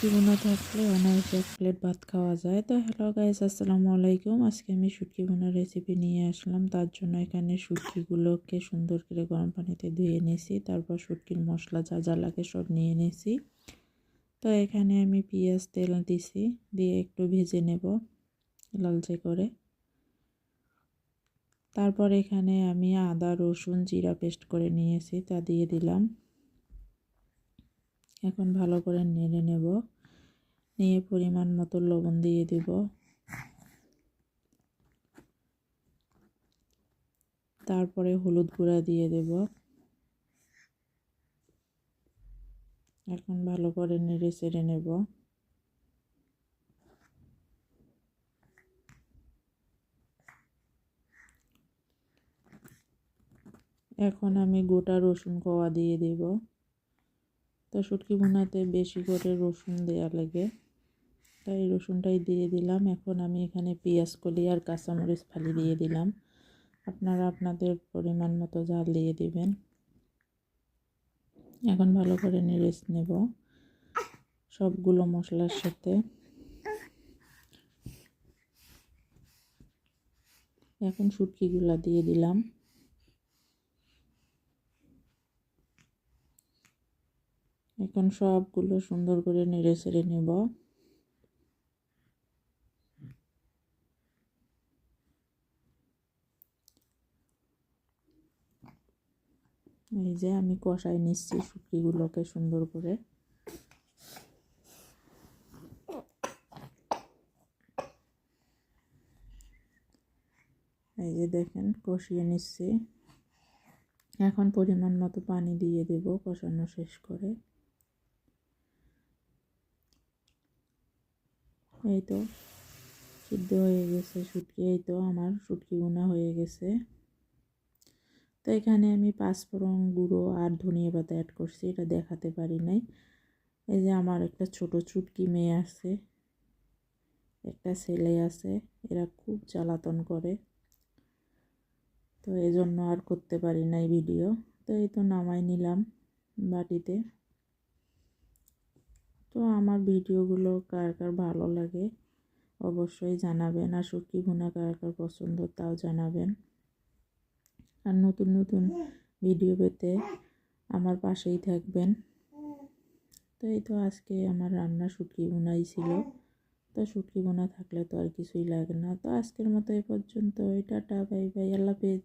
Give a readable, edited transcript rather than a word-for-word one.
শুটকি বোনা থাকলে অনায়াসে এক প্লেট ভাত খাওয়া যায়। তো হ্যালো গাইস, আসসালামু আলাইকুম। আজকে আমি শুটকি বোনার রেসিপি নিয়ে আসলাম। তার জন্য এখানে শুটকিগুলোকে সুন্দর করে গরম পানিতে ধুয়ে নিয়েছি। তারপর শুটকির মশলা যা যা লাগে সব নিয়ে নিয়েছি। তো এখানে আমি পেঁয়াজ তেল দিছি, দিয়ে একটু ভেজে নেব লালচে করে। তারপর এখানে আমি আদা রসুন জিরা পেস্ট করে নিয়েছি, তা দিয়ে দিলাম। এখন ভালো করে নেড়ে নেব, নিয়ে পরিমাণ মতো লবণ দিয়ে দেব। তারপরে হলুদ গুঁড়া দিয়ে দেব। এখন ভালো করে নেড়ে চেড়ে নেব। এখন আমি গোটা রসুন কোয়া দিয়ে দেব। তো শুটকি ভুনাতে বেশি করে রসুন দেওয়া লাগে, তাই রসুনটাই দিয়ে দিলাম। এখন আমি এখানে পেঁয়াজ কলি আর কাঁচামরিচ ফালি দিয়ে দিলাম। আপনারা আপনাদের পরিমাণ মতো ঝাল দিয়ে দিবেন। এখন ভালো করে নেড়ে নেব সবগুলো মশলার সাথে। এখন শুটকিগুলা দিয়ে দিলাম। এখন সবগুলো সুন্দর করে নেড়ে চেড়ে নেব। এই যে আমি কষাই নিচ্ছি শুটকিগুলোকে সুন্দর করে। এই যে দেখেন কষিয়ে নিচ্ছি। এখন পরিমাণ মতো পানি দিয়ে দেব কষানো শেষ করে। এই তো সিদ্ধ হয়ে গেছে শুটকি। এই তো আমার শুটকি বোনা হয়ে গেছে। তো এখানে আমি পাঁচফোড়ন গুঁড়ো আর ধনিয়া পাতা অ্যাড করছি, এটা দেখাতে পারি নাই। এই যে আমার একটা ছোট চুটকি মেয়ে আছে, একটা ছেলে আছে, এরা খুব জ্বালাতন করে, তো এই জন্য আর করতে পারি নাই ভিডিও। তো এই তো নামাই নিলাম বাটিতে। তো আমার ভিডিওগুলো কার কার ভালো লাগে অবশ্যই জানাবেন, আর শুটকি ভুনা কার কার পছন্দ তাও জানাবেন। আর নতুন নতুন ভিডিও পেতে আমার পাশেই থাকবেন। তো এই তো আজকে আমার রান্না শুটকি ভুনাই ছিল। তো শুটকি ভুনা থাকলে তো আর কিছুই লাগে না। তো আজকের মতো এই পর্যন্ত। টাটা, বাই বাই, আল্লাহ হাফেজ।